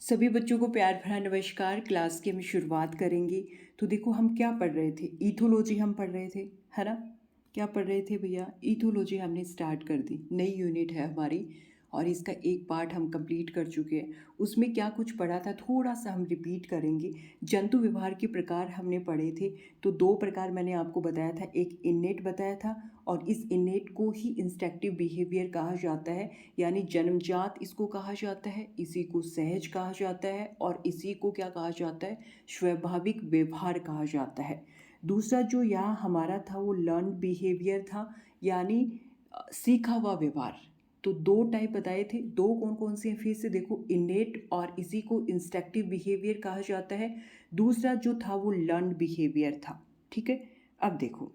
सभी बच्चों को प्यार भरा नमस्कार। क्लास की हम शुरुआत करेंगे। तो देखो हम क्या पढ़ रहे थे, ईथोलॉजी हम पढ़ रहे थे, है ना। क्या पढ़ रहे थे भैया, ईथोलॉजी हमने स्टार्ट कर दी, नई यूनिट है हमारी और इसका एक पार्ट हम कंप्लीट कर चुके हैं। उसमें क्या कुछ पढ़ा था थोड़ा सा हम रिपीट करेंगे। जंतु व्यवहार के प्रकार हमने पढ़े थे, तो दो प्रकार मैंने आपको बताया था, एक इन्नेट बताया था और इस इन्नेट को ही इंस्टिंक्टिव बिहेवियर कहा जाता है, यानी जन्मजात इसको कहा जाता है, इसी को सहज कहा जाता है और इसी को क्या कहा जाता है, स्वाभाविक व्यवहार कहा जाता है। दूसरा जो यहाँ हमारा था वो लर्न बिहेवियर था, यानी सीखा हुआ व्यवहार। तो दो टाइप बताए थे, दो कौन कौन से हैं फिर से देखो, इनेट और इसी को इंस्टिंक्टिव बिहेवियर कहा जाता है। दूसरा जो था वो लर्न बिहेवियर था। ठीक है, अब देखो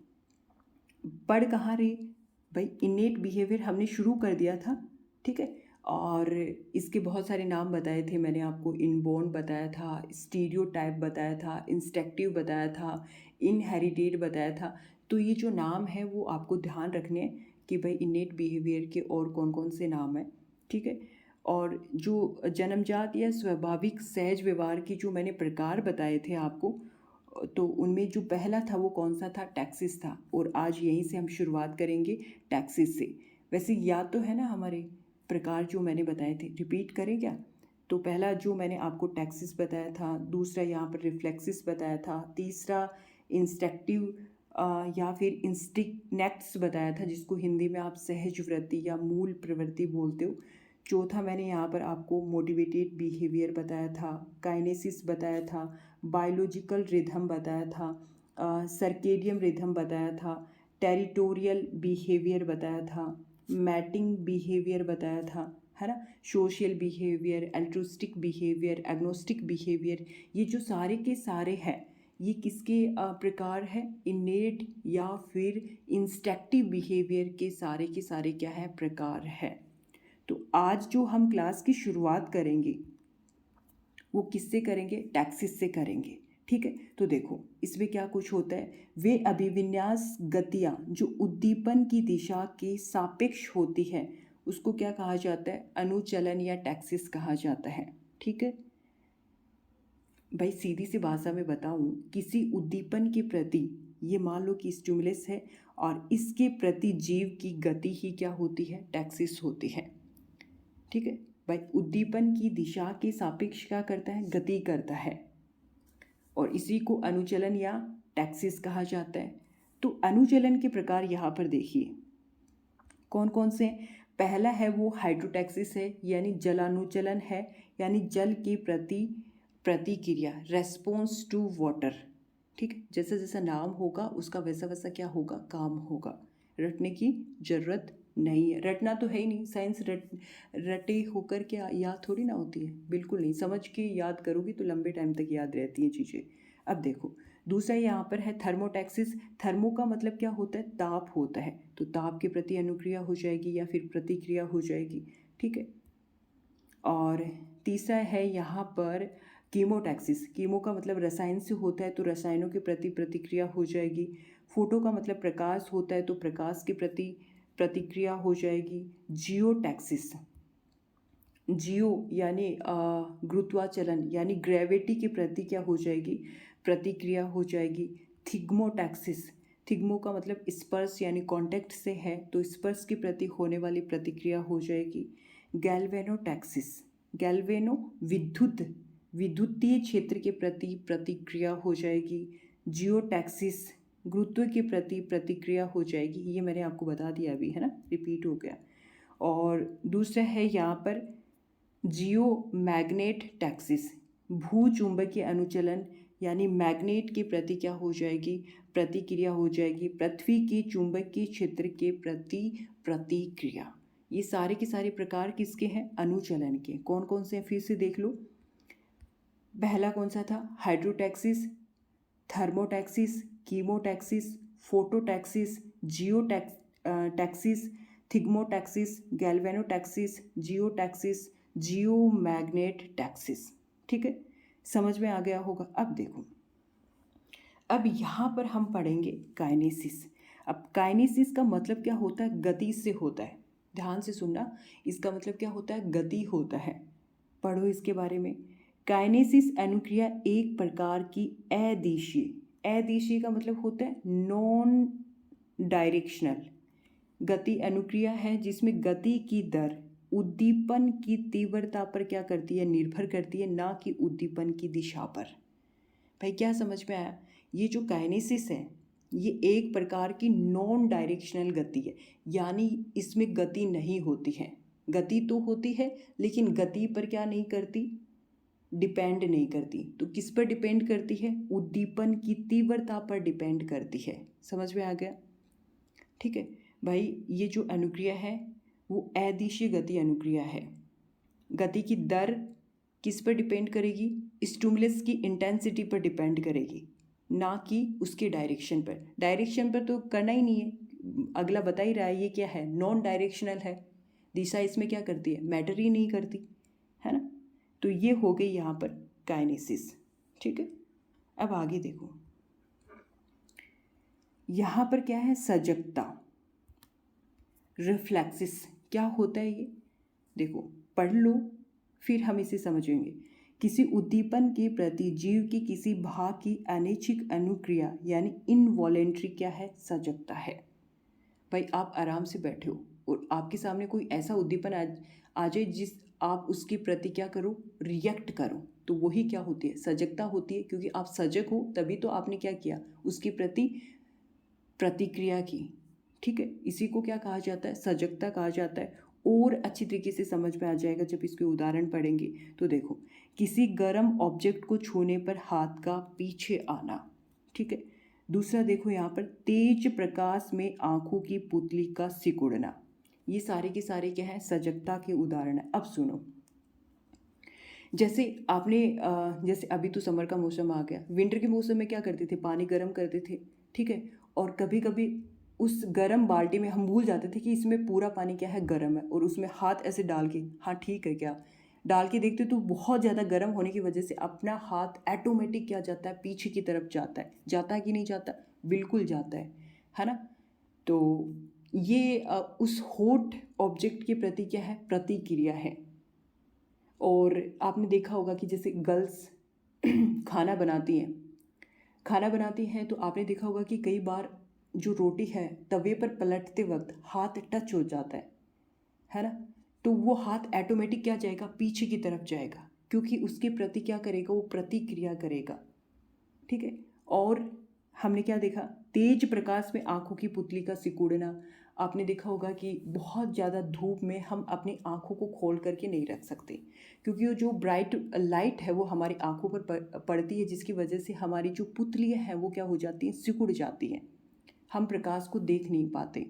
पढ़ कहाँ रही भाई, इनेट बिहेवियर हमने शुरू कर दिया था। ठीक है, और इसके बहुत सारे नाम बताए थे मैंने आपको, इनबोर्न बताया था, स्टीरियोटाइप बताया था, इंस्टिंक्टिव बताया था, इनहेरिटेड बताया था। तो ये जो नाम है वो आपको ध्यान रखने हैं कि भाई इनेट बिहेवियर के और कौन कौन से नाम हैं। ठीक है, और जो जन्मजात या स्वाभाविक सहज व्यवहार की जो मैंने प्रकार बताए थे आपको, तो उनमें जो पहला था वो कौन सा था, टैक्सिस था। और आज यहीं से हम शुरुआत करेंगे टैक्सिस से। वैसे याद तो है ना हमारे प्रकार जो मैंने बताए थे, रिपीट करें क्या। तो पहला जो मैंने आपको टैक्सिस बताया था, दूसरा यहाँ पर रिफ्लेक्सिस बताया था, तीसरा इंस्टिंक्टिव या फिर इंस्टिंक्ट्स बताया था, जिसको हिंदी में आप सहज वृत्ति या मूल प्रवृत्ति बोलते हो। चौथा मैंने यहाँ पर आपको मोटिवेटेड बिहेवियर बताया था, काइनेसिस बताया था, बायोलॉजिकल रिथम बताया था, सर्केडियम रिथम बताया था, टेरिटोरियल बिहेवियर बताया था, मैटिंग बिहेवियर बताया था, है ना, social behaviour, altruistic behaviour, agnostic behaviour. ये जो सारे के सारे हैं ये किसके प्रकार है, इनेट या फिर इंस्टिंक्टिव बिहेवियर के सारे क्या है, प्रकार है। तो आज जो हम क्लास की शुरुआत करेंगे वो किससे करेंगे, टैक्सिस से करेंगे। ठीक है, तो देखो इसमें क्या कुछ होता है, वे अभिविन्यास गतियाँ जो उद्दीपन की दिशा के सापेक्ष होती है उसको क्या कहा जाता है, अनुचलन या टैक्सिस कहा जाता है। ठीक है भाई, सीधी सी भाषा में बताऊं, किसी उद्दीपन के प्रति, ये मान लो कि स्टिमुलस है और इसके प्रति जीव की गति ही क्या होती है, टैक्सिस होती है। ठीक है भाई, उद्दीपन की दिशा के सापेक्ष क्या करता है, गति करता है और इसी को अनुचलन या टैक्सिस कहा जाता है। तो अनुचलन के प्रकार यहाँ पर देखिए कौन कौन से। पहला है वो हाइड्रोटैक्सिस है, यानी जलानुचलन है, यानी जल के प्रति प्रतिक्रिया, रेस्पॉन्स टू वाटर। ठीक है, जैसा जैसा नाम होगा उसका वैसा वैसा क्या होगा, काम होगा। रटने की जरूरत नहीं है, रटना तो है ही नहीं, साइंस रटे होकर क्या याद थोड़ी ना होती है, बिल्कुल नहीं। समझ के याद करोगी तो लंबे टाइम तक याद रहती हैं चीज़ें। अब देखो दूसरा यहाँ पर है थर्मोटैक्सिस। थर्मो का मतलब क्या होता है, ताप होता है, तो ताप के प्रति अनुक्रिया हो जाएगी या फिर प्रतिक्रिया हो जाएगी। ठीक है, और तीसरा है यहाँ पर कीमोटैक्सिस। कीमो का मतलब रसायन से होता है, तो रसायनों के प्रति प्रतिक्रिया हो जाएगी। फोटो का मतलब प्रकाश होता है, तो प्रकाश के प्रति प्रतिक्रिया हो जाएगी। जियोटैक्सिस, जियो यानी गुरुत्वाचलन यानी ग्रेविटी के प्रति क्या हो जाएगी, प्रतिक्रिया हो जाएगी। थिग्मोटैक्सिस, थिग्मो का मतलब स्पर्श यानी कांटेक्ट से है, तो स्पर्श के प्रति होने वाली प्रतिक्रिया हो जाएगी। गैल्वेनोटैक्सिस, गैल्वेनो विद्युतीय क्षेत्र के प्रति प्रतिक्रिया हो जाएगी। जियोटैक्सिस गुरुत्व के प्रति प्रतिक्रिया हो जाएगी। ये मैंने आपको बता दिया अभी, है ना, रिपीट हो गया। और दूसरा है यहाँ पर जियो मैग्नेट टैक्सिस, भू चुंबकीय अनुचलन, यानी मैग्नेट के प्रति क्या हो जाएगी, प्रतिक्रिया हो जाएगी। पृथ्वी के चुंबकीय क्षेत्र के प्रति प्रतिक्रिया। ये सारे के सारे प्रकार किसके हैं, अनुचलन के। कौन कौन से हैं फिर से देख लो। पहला कौन सा था, हाइड्रोटैक्सिस, थर्मोटैक्सिस, कीमोटैक्सिस, फोटोटैक्सिस, टैक्सिस, थिग्मोटैक्सिस, गैल्वेनोटैक्सिस, जियोटैक्सिस, जियोमैग्नेट टैक्सिस। ठीक है, समझ में आ गया होगा। अब देखो, अब यहाँ पर हम पढ़ेंगे काइनेसिस। अब काइनेसिस का मतलब क्या होता है, गति से होता है। ध्यान से सुनना, इसका मतलब क्या होता है, गति होता है। पढ़ो इसके बारे में। काइनेसिस अनुक्रिया एक प्रकार की अदिशीय का मतलब होता है नॉन डायरेक्शनल गति अनुक्रिया है, जिसमें गति की दर उद्दीपन की तीव्रता पर क्या करती है, निर्भर करती है, ना कि उद्दीपन की दिशा पर। भाई क्या समझ में आया? ये जो काइनेसिस है ये एक प्रकार की नॉन डायरेक्शनल गति है, यानी इसमें गति नहीं होती है। गति तो होती है लेकिन गति पर क्या नहीं करती, डिपेंड नहीं करती। तो किस पर डिपेंड करती है? उद्दीपन की तीव्रता पर डिपेंड करती है। समझ में आ गया? ठीक है भाई, ये जो अनुक्रिया है वो अदिशीय गति अनुक्रिया है। गति की दर किस पर डिपेंड करेगी? स्टिमुलस की इंटेंसिटी पर डिपेंड करेगी, ना कि उसके डायरेक्शन पर। डायरेक्शन पर तो करना ही नहीं है, अगला बता ही रहा है ये क्या है, नॉन डायरेक्शनल है। दिशा इसमें क्या करती है, मैटर ही नहीं करती है ना। तो ये हो गई यहाँ पर काइनेसिस। ठीक है, अब आगे देखो, यहाँ पर क्या है, सजगता, रिफ्लेक्सिस। क्या होता है ये देखो, पढ़ लो फिर हम इसे समझेंगे। किसी उद्दीपन के प्रति जीव की किसी भाग की अनैच्छिक अनुक्रिया यानी इनवॉलेंट्री क्या है, सजगता है। भाई आप आराम से बैठे हो और आपके सामने कोई ऐसा उद्दीपन आ जाए जिस आप उसके प्रति क्या करो, रिएक्ट करो, तो वही क्या होती है, सजगता होती है। क्योंकि आप सजग हो तभी तो आपने क्या किया, उसके प्रति प्रतिक्रिया की। ठीक है, इसी को क्या कहा जाता है, सजगता कहा जाता है। और अच्छी तरीके से समझ में आ जाएगा जब इसके उदाहरण पढ़ेंगे। तो देखो, किसी गर्म ऑब्जेक्ट को छूने पर हाथ का पीछे आना। ठीक है, दूसरा देखो यहाँ पर, तेज प्रकाश में आंखों की पुतली का सिकुड़ना। ये सारे के सारे क्या है, सजगता के उदाहरण है। अब सुनो, जैसे आपने जैसे अभी तो समर का मौसम आ गया, विंटर के मौसम में क्या करते थे, पानी गर्म करते थे। ठीक है, और कभी कभी उस गर्म बाल्टी में हम भूल जाते थे कि इसमें पूरा पानी क्या है, गर्म है, और उसमें हाथ ऐसे डाल के, हाँ ठीक है क्या, डाल के देखते तो बहुत ज़्यादा गर्म होने की वजह से अपना हाथ ऑटोमेटिक क्या जाता है, पीछे की तरफ जाता है कि नहीं जाता, बिल्कुल जाता है ना। तो ये उस हॉट ऑब्जेक्ट के प्रति क्या है, प्रतिक्रिया है। और आपने देखा होगा कि जैसे गर्ल्स खाना बनाती हैं तो आपने देखा होगा कि कई बार जो रोटी है तवे पर पलटते वक्त हाथ टच हो जाता है ना। तो वो हाथ ऑटोमेटिक क्या जाएगा, पीछे की तरफ जाएगा, क्योंकि उसके प्रति क्या करेगा, वो प्रतिक्रिया करेगा। ठीक है, और हमने क्या देखा, तेज प्रकाश में आंखों की पुतली का सिकुड़ना। आपने देखा होगा कि बहुत ज़्यादा धूप में हम अपनी आंखों को खोल करके नहीं रख सकते, क्योंकि वो जो ब्राइट लाइट है वो हमारी आंखों पर पड़ती है, जिसकी वजह से हमारी जो पुतलियाँ हैं वो क्या हो जाती हैं, सिकुड़ जाती हैं, हम प्रकाश को देख नहीं पाते।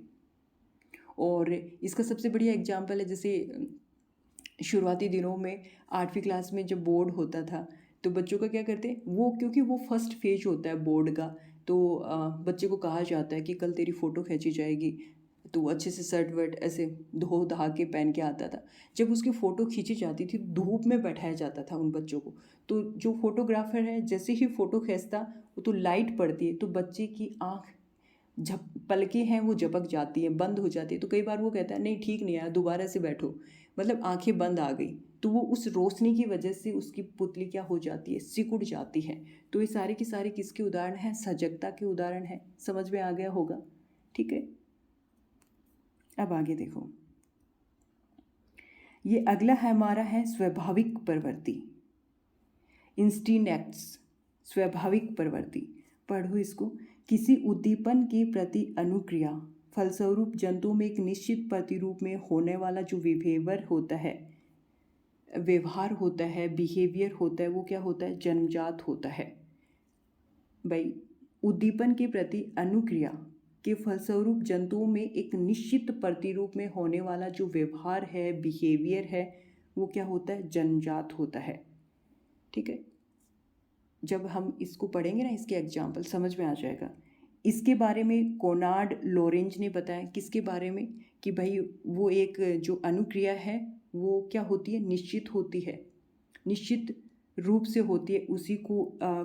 और इसका सबसे बढ़िया एग्जाम्पल है, जैसे शुरुआती दिनों में 8वीं क्लास में जब बोर्ड होता था तो बच्चों का क्या करते हैं वो, क्योंकि वो फर्स्ट फेज होता है बोर्ड का, तो बच्चे को कहा जाता है कि कल तेरी फ़ोटो खींची जाएगी, तो वो अच्छे से शर्ट वर्ट ऐसे धो धा के पहन के आता था। जब उसकी फ़ोटो खींची जाती थी धूप में बैठाया जाता था उन बच्चों को, तो जो फोटोग्राफर है जैसे ही फ़ोटो खींचता वो तो लाइट पड़ती है तो बच्चे की आँख पलकें हैं वो झपक जाती हैं, बंद हो जाती है। तो कई बार वो कहता है नहीं ठीक नहीं आया, दोबारा से बैठो, मतलब आंखें बंद आ गई। तो वो उस रोशनी की वजह से उसकी पुतली क्या हो जाती है, सिकुड़ जाती है। तो ये सारे के सारे किसके उदाहरण हैं, सजगता के उदाहरण हैं। समझ में आ गया होगा। ठीक है, अब आगे देखो, ये अगला है हमारा है स्वाभाविक प्रवृत्ति, इंस्टिंक्ट्स, स्वाभाविक प्रवृत्ति। पढ़ो इसको, किसी उद्दीपन के प्रति अनुक्रिया फलस्वरूप जंतु में एक निश्चित प्रतिरूप में होने वाला जो व्यवहार होता है, बिहेवियर होता है, वो क्या होता है, जन्मजात होता है। भाई उद्दीपन के प्रति अनुक्रिया के फलस्वरूप जंतुओं में एक निश्चित प्रतिरूप में होने वाला जो व्यवहार है, बिहेवियर है, वो क्या होता है, जन्मजात होता है। ठीक है, जब हम इसको पढ़ेंगे ना, इसके एग्जाम्पल समझ में आ जाएगा। इसके बारे में कोनार्ड लोरेंज ने बताया, किसके बारे में, कि भाई वो एक जो अनुक्रिया है वो क्या होती है, निश्चित होती है, निश्चित रूप से होती है। उसी को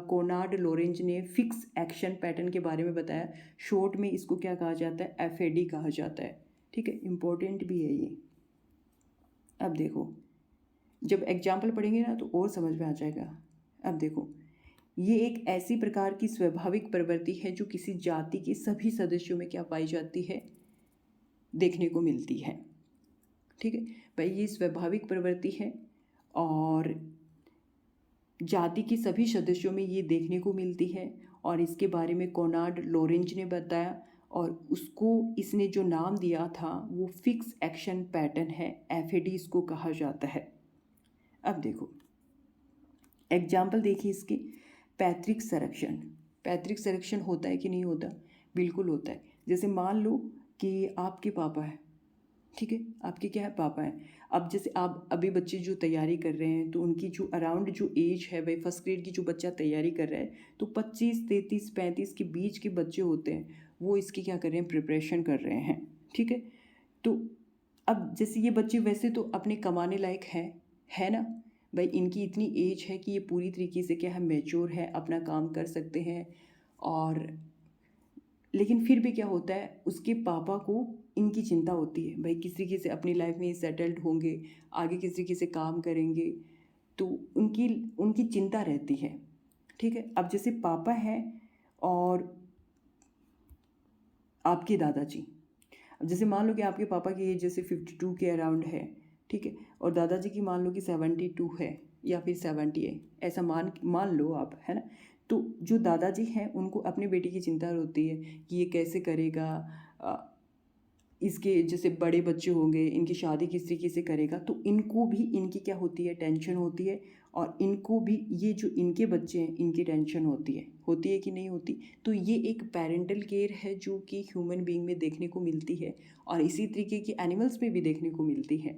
कोनार्ड लोरेंज ने फिक्स एक्शन पैटर्न के बारे में बताया। शॉर्ट में इसको क्या कहा जाता है, FAD कहा जाता है। ठीक है, इम्पोर्टेंट भी है ये। अब देखो, जब एग्जाम्पल पढ़ेंगे ना तो और समझ में आ जाएगा। अब देखो, ये एक ऐसी प्रकार की स्वाभाविक प्रवृत्ति है जो किसी जाति के सभी सदस्यों में क्या पाई जाती है, देखने को मिलती है। ठीक है भाई, ये स्वाभाविक प्रवृत्ति है और जाति के सभी सदस्यों में ये देखने को मिलती है। और इसके बारे में कोनार्ड लोरेंज ने बताया और उसको इसने जो नाम दिया था वो फिक्स एक्शन पैटर्न है, एफएडी इसको कहा जाता है। अब देखो एग्जाम्पल देखिए इसके। पैतृक संरक्षण, पैतृक संरक्षण होता है कि नहीं होता? बिल्कुल होता है। जैसे मान लो कि आपके पापा है, ठीक है, आपके क्या है, पापा हैं। अब जैसे आप अभी बच्चे जो तैयारी कर रहे हैं तो उनकी जो अराउंड जो एज है भाई, फर्स्ट ग्रेड की जो बच्चा तैयारी कर रहा है तो 25, 33, 35 के बीच के बच्चे होते हैं, वो इसकी क्या कर रहे हैं, प्रिपरेशन कर रहे हैं। ठीक है, तो अब जैसे ये बच्चे वैसे तो अपने कमाने लायक है ना भाई, इनकी इतनी एज है कि ये पूरी तरीके से क्या है, मैच्योर है, अपना काम कर सकते हैं। और लेकिन फिर भी क्या होता है, उसके पापा को इनकी चिंता होती है भाई, किस तरीके से अपनी लाइफ में सेटल्ड होंगे, आगे किस तरीके से काम करेंगे, तो उनकी उनकी चिंता रहती है। ठीक है, अब जैसे पापा हैं और आपके दादाजी, अब जैसे मान लो कि आपके पापा की एज जैसे 52 के अराउंड है, ठीक है, और दादाजी की मान लो कि 72 है या फिर 70 है, ऐसा मान लो आप, है ना। तो जो दादाजी हैं उनको अपने बेटे की चिंता होती है कि ये कैसे करेगा, इसके जैसे बड़े बच्चे होंगे, इनकी शादी किस तरीके से करेगा, तो इनको भी इनकी क्या होती है, टेंशन होती है। और इनको भी ये जो इनके बच्चे हैं इनकी टेंशन होती है कि नहीं होती? तो ये एक पेरेंटल केयर है जो कि ह्यूमन बीइंग में देखने को मिलती है और इसी तरीके की एनिमल्स में भी देखने को मिलती है।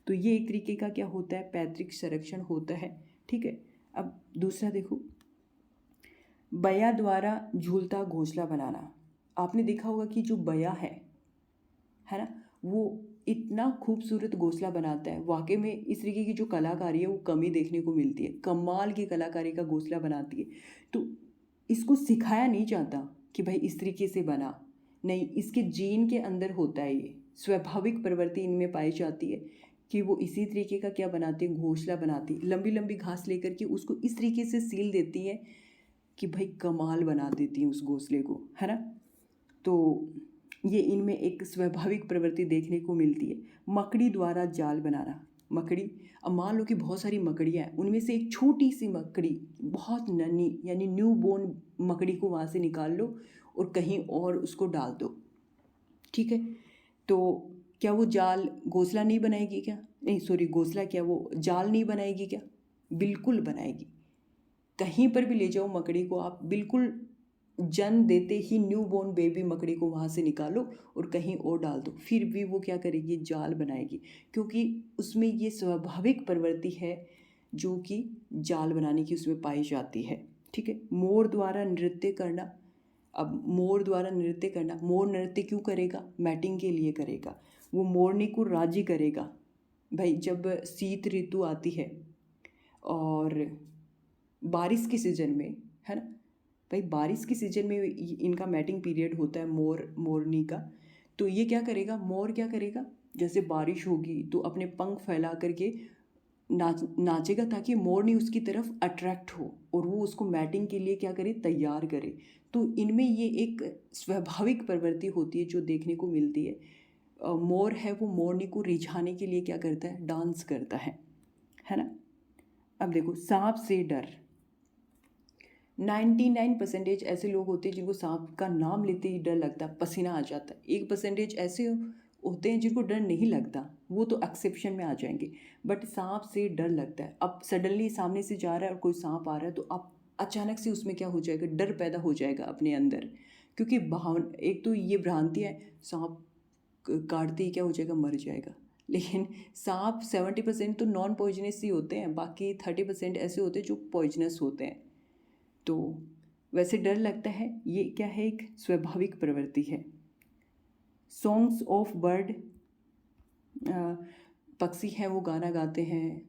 तो ये एक तरीके का क्या होता है, पैतृक संरक्षण होता है। ठीक है, अब दूसरा देखो, बया द्वारा झूलता घोंसला बनाना। आपने देखा होगा कि जो बया है ना, वो इतना खूबसूरत घोंसला बनाता है। वाकई में इस तरीके की जो कलाकारी है वो कम ही देखने को मिलती है, कमाल की कलाकारी का घोंसला बनाती है। तो इसको सिखाया नहीं जाता कि भाई इस तरीके से बना, नहीं, इसके जीन के अंदर होता है, ये स्वाभाविक प्रवृत्ति इनमें पाई जाती है कि वो इसी तरीके का क्या बनाती है, घोंसला बनाती है, लंबी लंबी घास लेकर के उसको इस तरीके से सील देती है कि भाई कमाल बना देती है उस घोंसले को, है ना। तो ये इनमें एक स्वाभाविक प्रवृत्ति देखने को मिलती है। मकड़ी द्वारा जाल बनाना, मकड़ी, अब मान लो कि बहुत सारी मकड़ियाँ हैं, उनमें से एक छोटी सी मकड़ी, बहुत नन्ही यानी न्यू बोर्न मकड़ी को वहाँ से निकाल लो और कहीं और उसको डाल दो। ठीक है, तो क्या वो जाल घोंसला नहीं बनाएगी क्या? नहीं सॉरी, घोंसला क्या, वो जाल नहीं बनाएगी क्या? बिल्कुल बनाएगी। कहीं पर भी ले जाओ मकड़ी को आप, बिल्कुल जन्म देते ही न्यू बॉर्न बेबी मकड़ी को वहाँ से निकालो और कहीं और डाल दो, फिर भी वो क्या करेगी, जाल बनाएगी, क्योंकि उसमें ये स्वाभाविक प्रवृत्ति है जो कि जाल बनाने की उसमें पाई जाती है। ठीक है, मोर द्वारा नृत्य करना। अब मोर द्वारा नृत्य करना, मोर नृत्य क्यों करेगा, मैटिंग के लिए करेगा, वो मोरनी को राजी करेगा। भाई जब शीत ऋतु आती है और बारिश के सीज़न में, है ना भाई, बारिश के सीज़न में इनका मैटिंग पीरियड होता है मोरनी का। तो ये क्या करेगा, मोर क्या करेगा, जैसे बारिश होगी तो अपने पंख फैला करके नाचेगा ताकि मोरनी उसकी तरफ अट्रैक्ट हो और वो उसको मैटिंग के लिए क्या करे, तैयार करे। तो इनमें ये एक स्वाभाविक प्रवृत्ति होती है जो देखने को मिलती है। मोर है वो मोरनी को रिझाने के लिए क्या करता है, डांस करता है ना। अब देखो, सांप से डर। 99% ऐसे लोग होते हैं जिनको सांप का नाम लेते ही डर लगता है, पसीना आ जाता है। 1% ऐसे होते हैं जिनको डर नहीं लगता, वो तो एक्सेप्शन में आ जाएंगे, बट सांप से डर लगता है। अब सडनली सामने से जा रहा है और कोई सांप आ रहा है तो आप अचानक से उसमें क्या हो जाएगा, डर पैदा हो जाएगा अपने अंदर, क्योंकि भावना, एक तो ये भ्रांति है सांप काटते ही क्या हो जाएगा, मर जाएगा। लेकिन सांप 70% तो नॉन पॉइजनस ही होते हैं, बाकी 30% ऐसे होते हैं जो पॉइजनस होते हैं। तो वैसे डर लगता है, ये क्या है, एक स्वाभाविक प्रवृत्ति है। सॉन्ग्स ऑफ बर्ड, पक्षी हैं वो गाना गाते हैं,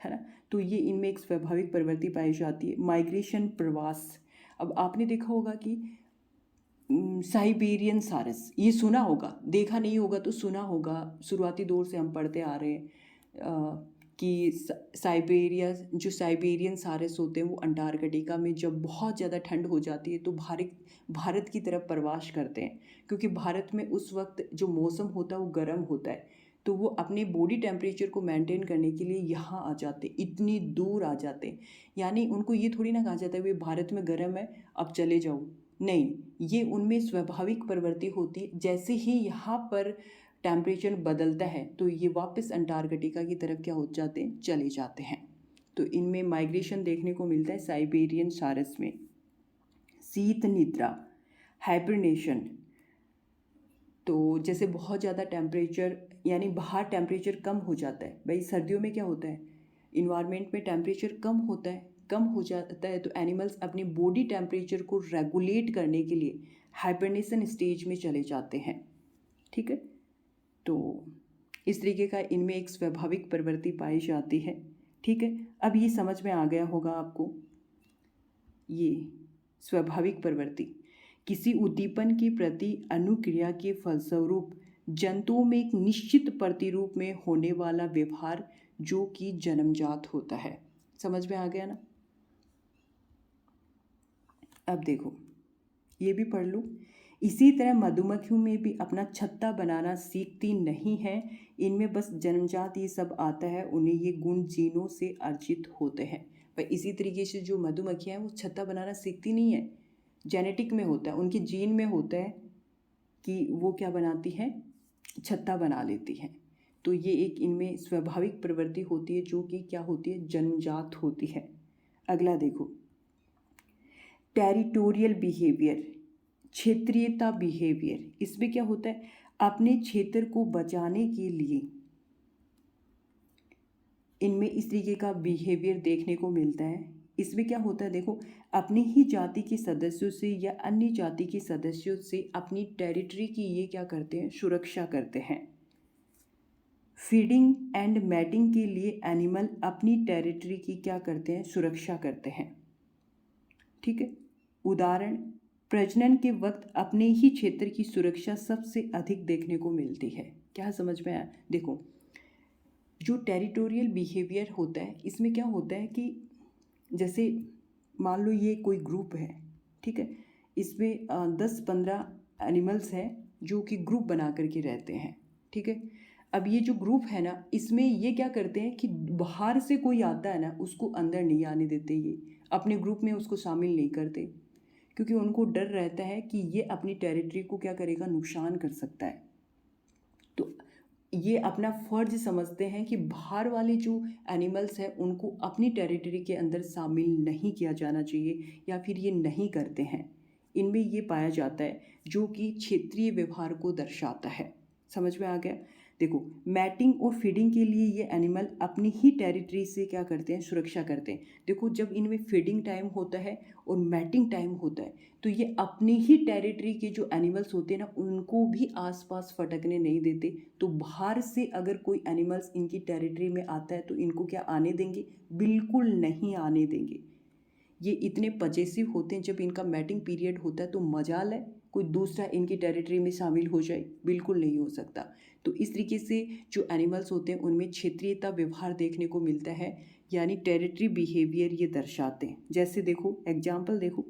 है ना, तो ये इनमें एक स्वाभाविक प्रवृत्ति पाई जाती है। माइग्रेशन, प्रवास। अब आपने देखा होगा कि साइबेरियन सारस, ये सुना होगा, देखा नहीं होगा तो सुना होगा, शुरुआती दौर से हम पढ़ते आ रहे हैं। कि साइबेरिया, जो साइबेरियन सारस होते हैं वो अंटार्कटिका में जब बहुत ज़्यादा ठंड हो जाती है तो भारत की तरफ प्रवास करते हैं, क्योंकि भारत में उस वक्त जो मौसम होता है वो गर्म होता है, तो वो अपने बॉडी टेम्परेचर को मेंटेन करने के लिए यहाँ आ जाते, इतनी दूर आ जाते। यानी उनको ये थोड़ी ना कहा जाता है वे भारत में गर्म है अब चले जाओ, नहीं, ये उनमें स्वाभाविक प्रवृत्ति होती है। जैसे ही यहाँ पर टेम्परेचर बदलता है तो ये वापस अंटार्कटिका की तरफ क्या हो जाते हैं, चले जाते हैं। तो इनमें माइग्रेशन देखने को मिलता है साइबेरियन सारस में। शीत निद्रा, हाइबरनेशन, तो जैसे बहुत ज़्यादा टेम्परेचर, यानी बाहर टेम्परेचर कम हो जाता है, भाई सर्दियों में क्या होता है, इन्वायरमेंट में टेम्परेचर कम होता है, कम हो जाता है तो एनिमल्स अपनी बॉडी टेम्परेचर को रेगुलेट करने के लिए हाइबरनेशन स्टेज में चले जाते हैं। ठीक है, तो इस तरीके का इनमें एक स्वाभाविक प्रवृत्ति पाई जाती है। ठीक है, अब ये समझ में आ गया होगा आपको, ये स्वाभाविक प्रवृत्ति किसी उद्दीपन के प्रति अनुक्रिया के फलस्वरूप जंतुओं में एक निश्चित प्रतिरूप में होने वाला व्यवहार जो कि जन्मजात होता है। समझ में आ गया ना। अब देखो ये भी पढ़ लो। इसी तरह मधुमक्खियों में भी अपना छत्ता बनाना सीखती नहीं है, इनमें बस जन्मजात ये सब आता है, उन्हें ये गुण जीनों से अर्जित होते हैं। पर इसी तरीके से जो मधुमक्खियाँ हैं वो छत्ता बनाना सीखती नहीं है, जेनेटिक में होता है, उनके जीन में होता है कि वो क्या बनाती हैं, छत्ता बना लेती हैं। तो ये एक इनमें स्वाभाविक प्रवृत्ति होती है जो कि क्या होती है, जन्मजात होती है। अगला देखो, टेरिटोरियल बिहेवियर, क्षेत्रीयता बिहेवियर। इसमें क्या होता है, अपने क्षेत्र को बचाने के लिए इनमें इस तरीके का बिहेवियर देखने को मिलता है। इसमें क्या होता है, देखो, अपनी ही जाति के सदस्यों से या अन्य जाति के सदस्यों से अपनी टेरिटरी की ये क्या करते हैं, सुरक्षा करते हैं। फीडिंग एंड मैटिंग के लिए एनिमल अपनी टेरिटरी की क्या करते हैं, सुरक्षा करते हैं। ठीक है, उदाहरण, प्रजनन के वक्त अपने ही क्षेत्र की सुरक्षा सबसे अधिक देखने को मिलती है। क्या समझ में आया। देखो, जो टेरिटोरियल बिहेवियर होता है इसमें क्या होता है कि जैसे मान लो ये कोई ग्रुप है, ठीक है, इसमें 10-15 एनिमल्स हैं जो कि ग्रुप बना करके रहते हैं। ठीक है, अब ये जो ग्रुप है ना, इसमें ये क्या करते हैं कि बाहर से कोई आता है ना उसको अंदर नहीं आने देते, ये अपने ग्रुप में उसको शामिल नहीं करते, क्योंकि उनको डर रहता है कि ये अपनी टेरिटरी को क्या करेगा, नुकसान कर सकता है। तो ये अपना फ़र्ज समझते हैं कि बाहर वाले जो एनिमल्स हैं उनको अपनी टेरिटरी के अंदर शामिल नहीं किया जाना चाहिए, या फिर ये नहीं करते हैं। इनमें ये पाया जाता है जो कि क्षेत्रीय व्यवहार को दर्शाता है। समझ में आ गया। देखो, मैटिंग और फीडिंग के लिए ये एनिमल अपनी ही टेरिटरी से क्या करते हैं, सुरक्षा करते हैं। देखो, जब इनमें फीडिंग टाइम होता है और मैटिंग टाइम होता है तो ये अपनी ही टेरिटरी के जो एनिमल्स होते हैं ना उनको भी आसपास फटकने नहीं देते। तो बाहर से अगर कोई एनिमल्स इनकी टेरिटरी में आता है तो इनको क्या आने देंगे, बिल्कुल नहीं आने देंगे। ये इतने पजेसिव होते हैं, जब इनका मैटिंग पीरियड होता है तो मजाल है कोई दूसरा इनकी टेरिटरी में शामिल हो जाए, बिल्कुल नहीं हो सकता। तो इस तरीके से जो एनिमल्स होते हैं उनमें क्षेत्रीयता व्यवहार देखने को मिलता है, यानी टेरिटरी बिहेवियर ये दर्शाते हैं। जैसे देखो एग्जाम्पल देखो,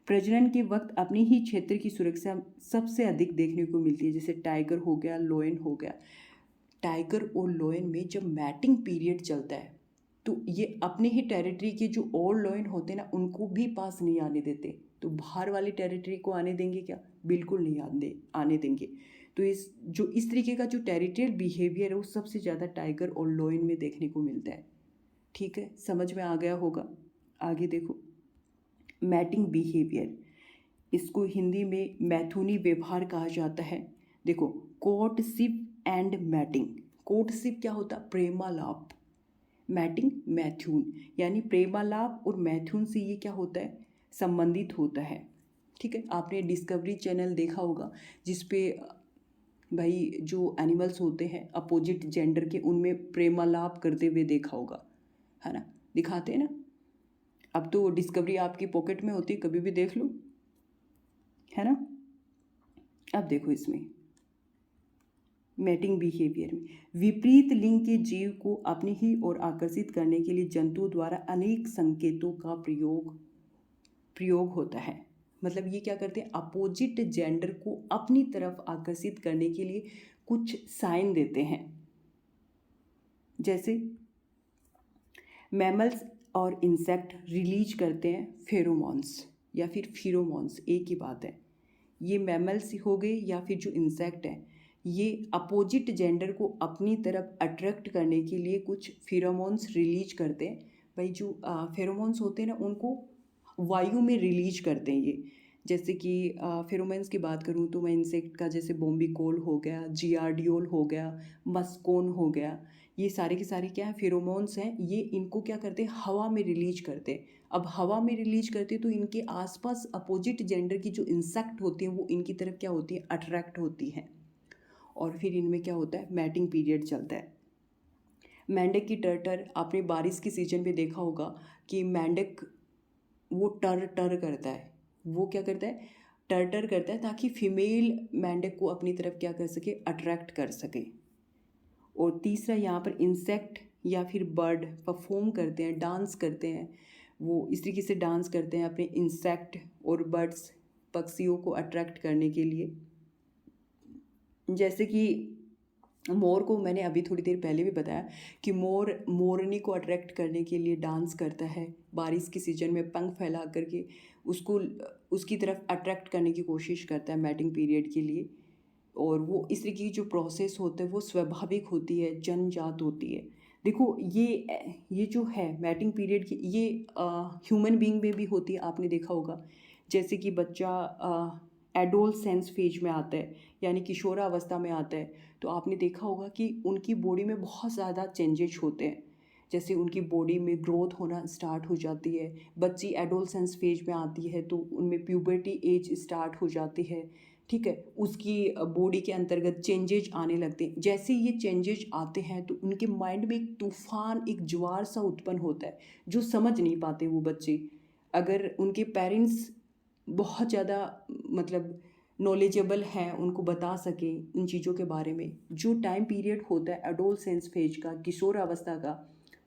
प्रजनन के वक्त अपने ही क्षेत्र की सुरक्षा सबसे अधिक देखने को मिलती है। जैसे टाइगर हो गया, लोयन हो गया। टाइगर और लोयन में जब मैटिंग पीरियड चलता है तो ये अपने ही टेरिटरी के जो और लोयन होते हैं ना उनको भी पास नहीं आने देते। तो बाहर वाली टेरिटरी को आने देंगे क्या, बिल्कुल नहीं आने देंगे। तो इस तरीके का जो टेरिटरियल बिहेवियर है वो सबसे ज़्यादा टाइगर और लोयन में देखने को मिलता है। ठीक है, समझ में आ गया होगा। आगे देखो, मैटिंग बिहेवियर, इसको हिंदी में मैथुनी व्यवहार कहा जाता है। देखो, कोर्टशिप एंड मैटिंग। कोर्टशिप क्या होता है, प्रेमालाप। मैटिंग मैथुन, यानी प्रेमालाप और मैथुन से ये क्या होता है, संबंधित होता है। ठीक है, आपने डिस्कवरी चैनल देखा होगा जिसपे भाई जो एनिमल्स होते हैं अपोजिट जेंडर के उनमें प्रेमालाप करते हुए देखा होगा, है ना, दिखाते हैं ना। अब तो डिस्कवरी आपकी पॉकेट में होती है, कभी भी देख लो, है ना। अब देखो इसमें मैटिंग बिहेवियर में विपरीत लिंग के जीव को अपनी ही ओर आकर्षित करने के लिए जंतु द्वारा अनेक संकेतों का प्रयोग होता है। मतलब ये क्या करते हैं, अपोजिट जेंडर को अपनी तरफ आकर्षित करने के लिए कुछ साइन देते हैं। जैसे मैमल्स और इंसेक्ट रिलीज करते हैं फेरोमोन्स या फिर फिरोमोन्स, एक ही बात है। ये मैमल्स हो गए या फिर जो इंसेक्ट है, ये अपोजिट जेंडर को अपनी तरफ अट्रैक्ट करने के लिए कुछ फेरोमोन्स रिलीज करते हैं। भाई जो फेरोमोन्स होते हैं ना, उनको वायु में रिलीज करते हैं ये। जैसे कि फेरोमोन्स की बात करूँ तो मैं इंसेक्ट का जैसे बॉम्बिकोल हो गया, जियार्डियोल हो गया, मस्कोन हो गया, ये सारे के सारे क्या है, फेरोमोन्स हैं। ये इनको क्या करते हैं, हवा में रिलीज करते हैं। अब हवा में रिलीज करते हैं तो इनके आसपास अपोजिट जेंडर की जो इंसेक्ट होती हैं वो इनकी तरफ क्या होती है, अट्रैक्ट होती हैं। और फिर इनमें क्या होता है, मैटिंग पीरियड चलता है। मेंढक की टर आपने बारिश के सीजन में देखा होगा कि मेंढक वो टर टर करता है। वो क्या करता है, टर करता है ताकि फीमेल मेंढक को अपनी तरफ क्या कर सके, अट्रैक्ट कर सके। और तीसरा यहाँ पर इंसेक्ट या फिर बर्ड परफॉर्म करते हैं, डांस करते हैं। वो इस तरीके से डांस करते हैं अपने इंसेक्ट और बर्ड्स, पक्षियों को अट्रैक्ट करने के लिए। जैसे कि मोर को मैंने अभी थोड़ी देर पहले भी बताया कि मोर मोरनी को अट्रैक्ट करने के लिए डांस करता है। बारिश के सीजन में पंख फैला करके उसको उसकी तरफ अट्रैक्ट करने की कोशिश करता है मैटिंग पीरियड के लिए। और वो इस तरीके की जो प्रोसेस होता है वो स्वाभाविक होती है, जन्मजात होती है। देखो ये जो है मैटिंग पीरियड की, ये ह्यूमन बीइंग में भी होती है, आपने देखा होगा। जैसे कि बच्चा एडोलसेंस फेज में आता है, यानी किशोरावस्था में आता है, तो आपने देखा होगा कि उनकी बॉडी में बहुत ज़्यादा चेंजेस होते हैं। जैसे उनकी बॉडी में ग्रोथ होना स्टार्ट हो जाती है। बच्ची एडोलसेंस फेज में आती है तो उनमें प्यूबर्टी एज स्टार्ट हो जाती है। ठीक है, उसकी बॉडी के अंतर्गत चेंजेज आने लगते हैं। जैसे ये चेंजेज आते हैं तो उनके माइंड में एक तूफान, एक ज्वार सा उत्पन्न होता है जो समझ नहीं पाते वो बच्चे। अगर उनके पेरेंट्स बहुत ज़्यादा मतलब नॉलेजेबल हैं, उनको बता सकें इन चीज़ों के बारे में। जो टाइम पीरियड होता है एडोलसेंस फेज का, किशोर अवस्था का,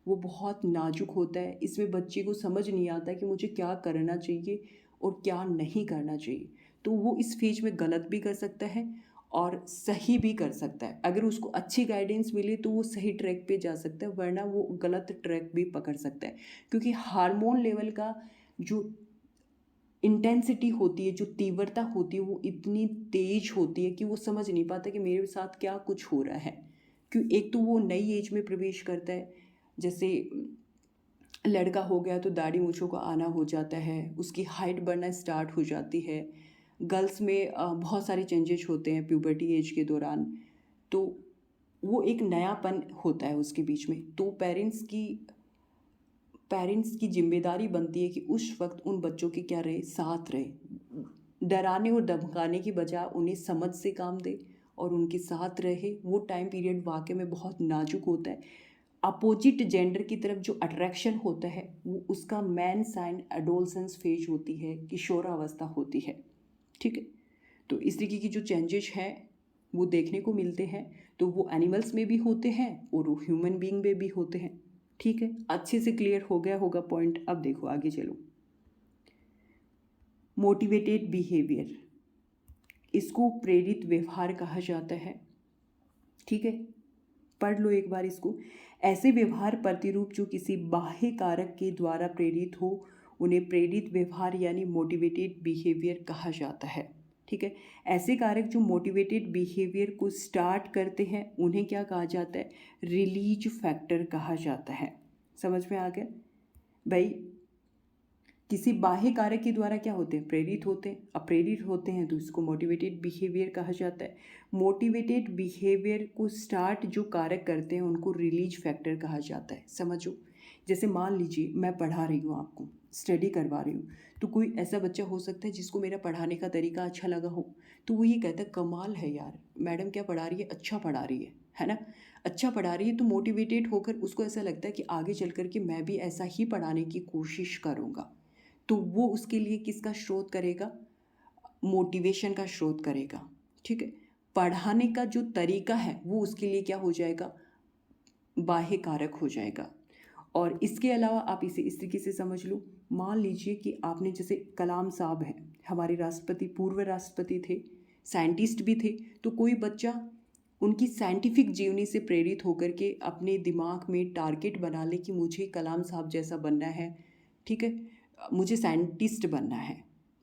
वो बहुत नाजुक होता है। इसमें बच्चे को समझ नहीं आता कि मुझे क्या करना चाहिए और क्या नहीं करना चाहिए। तो वो इस फेज में गलत भी कर सकता है और सही भी कर सकता है। अगर उसको अच्छी गाइडेंस मिले तो वो सही ट्रैक पे जा सकता है, वरना वो गलत ट्रैक भी पकड़ सकता है। क्योंकि हार्मोन लेवल का जो इंटेंसिटी होती है, जो तीव्रता होती है, वो इतनी तेज होती है कि वो समझ नहीं पाता कि मेरे साथ क्या कुछ हो रहा है। क्यों, एक तो वो नई एज में प्रवेश करता है। जैसे लड़का हो गया तो दाढ़ी मूंछों का आना हो जाता है, उसकी हाइट बढ़ना स्टार्ट हो जाती है। गर्ल्स में बहुत सारे चेंजेस होते हैं प्यूबर्टी एज के दौरान। तो वो एक नयापन होता है उसके बीच में। तो पेरेंट्स की जिम्मेदारी बनती है कि उस वक्त उन बच्चों के क्या रहे, साथ रहे। डराने और धमकाने की बजाय उन्हें समझ से काम दे और उनके साथ रहे। वो टाइम पीरियड वाकई में बहुत नाजुक होता है। अपोजिट जेंडर की तरफ जो अट्रैक्शन होता है वो उसका मेन साइन एडोलसेंस फेज होती है, किशोरावस्था होती है। ठीक है, तो इस तरीके की जो चेंजेस हैं वो देखने को मिलते हैं। तो वो एनिमल्स में भी होते हैं और वो ह्यूमन बीइंग में भी होते हैं। ठीक है, अच्छे से क्लियर हो गया होगा पॉइंट। अब देखो आगे चलो। मोटिवेटेड बिहेवियर, इसको प्रेरित व्यवहार कहा जाता है। ठीक है, पढ़ लो एक बार इसको। ऐसे व्यवहार प्रतिरूप जो किसी बाह्य कारक के द्वारा प्रेरित हो उन्हें प्रेरित व्यवहार यानी मोटिवेटेड बिहेवियर कहा जाता है। ठीक है, ऐसे कारक जो मोटिवेटेड बिहेवियर को स्टार्ट करते हैं उन्हें क्या कहा जाता है, रिलीज फैक्टर कहा जाता है। समझ में आ गया भाई। किसी बाह्य कारक के द्वारा क्या होते हैं, प्रेरित होते हैं। अब प्रेरित होते हैं तो इसको मोटिवेटेड बिहेवियर कहा जाता है। मोटिवेटेड बिहेवियर को स्टार्ट जो कारक करते हैं उनको रिलीज फैक्टर कहा जाता है। समझो, जैसे मान लीजिए मैं पढ़ा रही हूँ, आपको स्टडी करवा रही हूँ, तो कोई ऐसा बच्चा हो सकता है जिसको मेरा पढ़ाने का तरीका अच्छा लगा हो, तो वो ये कहता है कमाल है यार, मैडम क्या पढ़ा रही है, अच्छा पढ़ा रही है ना। अच्छा पढ़ा रही है तो मोटिवेटेड होकर उसको ऐसा लगता है कि आगे चल कर के मैं भी ऐसा ही पढ़ाने की कोशिश करूँगा। तो वो उसके लिए किसका स्रोत करेगा, मोटिवेशन का स्रोत करेगा। ठीक है, पढ़ाने का जो तरीका है वो उसके लिए क्या हो जाएगा, बाह्य कारक हो जाएगा। और इसके अलावा आप इसे इस तरीके से समझ लो, मान लीजिए कि आपने जैसे कलाम साहब हैं, हमारे राष्ट्रपति, पूर्व राष्ट्रपति थे, साइंटिस्ट भी थे, तो कोई बच्चा उनकी साइंटिफिक जीवनी से प्रेरित होकर के अपने दिमाग में टारगेट बना ले कि मुझे कलाम साहब जैसा बनना है, ठीक है, मुझे साइंटिस्ट बनना है,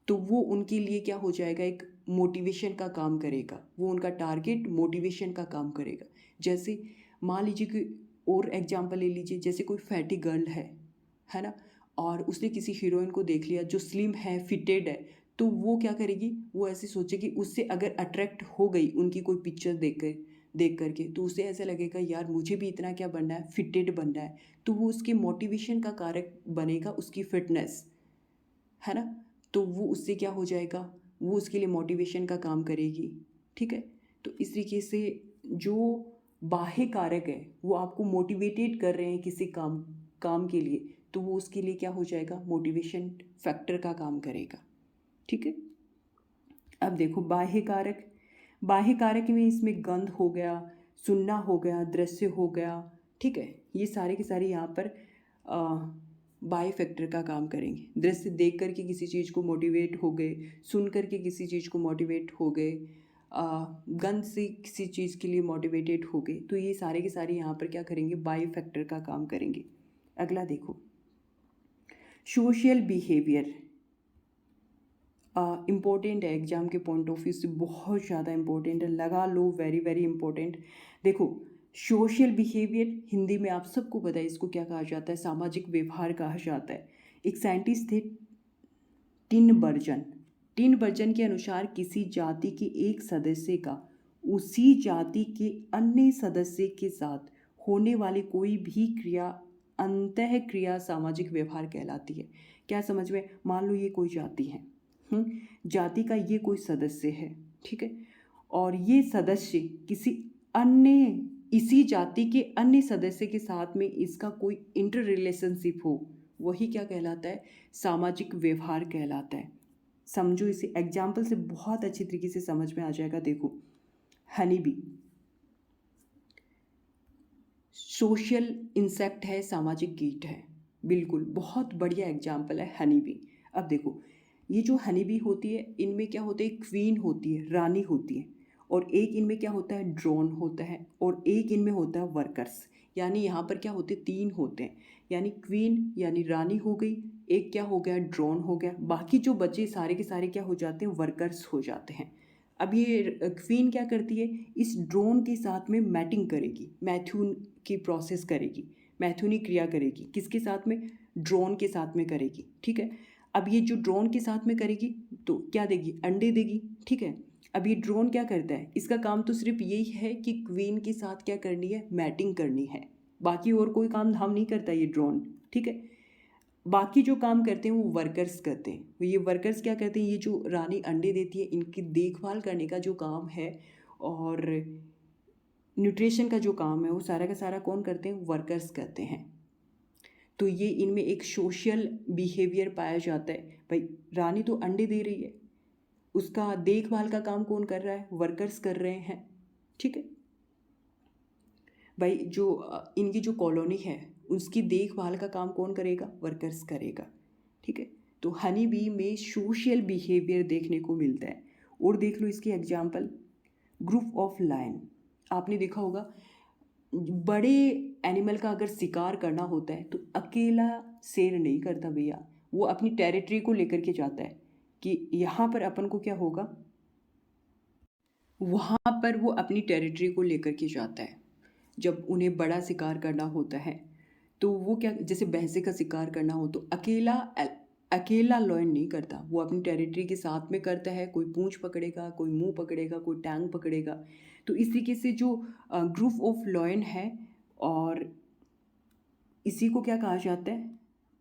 तो वो उनके लिए क्या हो जाएगा, एक मोटिवेशन का काम करेगा, वो उनका टारगेट मोटिवेशन का काम करेगा। जैसे मान लीजिए कि और एग्जांपल ले लीजिए, जैसे कोई फैटी गर्ल है ना, और उसने किसी हीरोइन को देख लिया जो स्लिम है, फिटेड है, तो वो क्या करेगी, वो ऐसे सोचेगी, उससे अगर अट्रैक्ट हो गई उनकी कोई पिक्चर देख करके, तो उसे ऐसा लगेगा यार मुझे भी इतना क्या बनना है, फिटेड बनना है, तो वो उसके मोटिवेशन का कारक बनेगा, उसकी फिटनेस, है ना, तो वो उससे क्या हो जाएगा, वो उसके लिए मोटिवेशन का काम करेगी, ठीक है। तो इस तरीके से जो बाह्य कारक है वो आपको मोटिवेटेड कर रहे हैं किसी काम के लिए, तो वो उसके लिए क्या हो जाएगा, मोटिवेशन फैक्टर का काम करेगा, ठीक है। अब देखो बाह्य कारक में इसमें गंध हो गया, सुनना हो गया, दृश्य हो गया, ठीक है, ये सारे के सारे यहाँ पर बाह्य फैक्टर का काम करेंगे। दृश्य देख करके किसी चीज़ को मोटिवेट हो गए, सुन करके किसी चीज़ को मोटिवेट हो गए, गंध से किसी चीज़ के लिए मोटिवेटेड हो गए, तो ये सारे के सारे यहाँ पर क्या करेंगे, बाय फैक्टर का काम करेंगे। अगला देखो, सोशल बिहेवियर इम्पोर्टेंट है, एग्जाम के पॉइंट ऑफ व्यू से बहुत ज़्यादा इम्पोर्टेंट है, लगा लो, वेरी वेरी इम्पोर्टेंट। देखो, सोशल बिहेवियर हिंदी में आप सबको पता है इसको क्या कहा जाता है, सामाजिक व्यवहार कहा जाता है। एक साइंटिस्ट थे टिनबर्जन के अनुसार किसी जाति के एक सदस्य का उसी जाति के अन्य सदस्य के साथ होने वाली कोई भी क्रिया अंतः क्रिया सामाजिक व्यवहार कहलाती है। क्या समझ में, मान लो ये कोई जाति है, जाति का ये कोई सदस्य है, ठीक है, और ये सदस्य किसी अन्य इसी जाति के अन्य सदस्य के साथ में इसका कोई इंटर रिलेशनशिप हो, वही क्या कहलाता है, सामाजिक व्यवहार कहलाता है। समझो इसे, एग्जाम्पल से बहुत अच्छी तरीके से समझ में आ जाएगा। देखो, हनी बी सोशल इंसेक्ट है, सामाजिक कीट है, बिल्कुल बहुत बढ़िया एग्जाम्पल है हनी बी। अब देखो, ये जो हनी बी होती है, इनमें क्या होता है, क्वीन होती है, रानी होती है, और एक इनमें क्या होता है, ड्रोन होता है, और एक इनमें होता है वर्कर्स। यानी यहाँ पर क्या होते हैं, 3 होते हैं, यानी क्वीन यानी रानी हो गई, एक क्या हो गया, ड्रोन हो गया, बाकी जो बचे सारे के सारे क्या हो जाते हैं, वर्कर्स हो जाते हैं। अब ये क्वीन क्या करती है, इस ड्रोन के साथ में मैटिंग करेगी, मैथ्यून की प्रोसेस करेगी, मैथुनी क्रिया करेगी, किसके साथ में, ड्रोन के साथ में करेगी, ठीक है। अब ये जो ड्रोन के साथ में करेगी तो क्या देगी, अंडे देगी, ठीक है। अब ये ड्रोन क्या करता है, इसका काम तो सिर्फ यही है कि क्वीन के साथ क्या करनी है, मैटिंग करनी है, बाकी और कोई काम धाम नहीं करता ये ड्रोन, ठीक है। बाकी जो काम करते हैं वो वर्कर्स करते हैं। ये वर्कर्स क्या करते हैं, ये जो रानी अंडे देती है इनकी देखभाल करने का जो काम है और न्यूट्रिशन का जो काम है वो सारा का सारा कौन करते हैं, वर्कर्स करते हैं। तो ये इनमें एक सोशल बिहेवियर पाया जाता है। भाई रानी तो अंडे दे रही है, उसका देखभाल का काम कौन कर रहा है, वर्कर्स कर रहे हैं, ठीक है। भाई जो इनकी जो कॉलोनी है उसकी देखभाल का काम कौन करेगा, वर्कर्स करेगा, ठीक है। तो हनी बी में सोशल बिहेवियर देखने को मिलता है। और देख लो इसके एग्जाम्पल, ग्रुप ऑफ लायन, आपने देखा होगा बड़े एनिमल का अगर शिकार करना होता है तो अकेला शेर नहीं करता भैया, वो अपनी टेरिटरी को लेकर के जाता है कि यहाँ पर अपन को क्या होगा, वहाँ पर वो अपनी टेरिटरी को लेकर के जाता है। जब उन्हें बड़ा शिकार करना होता है तो वो क्या, जैसे भैंसे का शिकार करना हो तो अकेला लॉयन नहीं करता, वो अपनी टेरिटरी के साथ में करता है, कोई पूंछ पकड़ेगा, कोई मुंह पकड़ेगा, कोई टैंग पकड़ेगा। तो इस तरीके से जो ग्रुप ऑफ लॉयन है, और इसी को क्या कहा जाता है,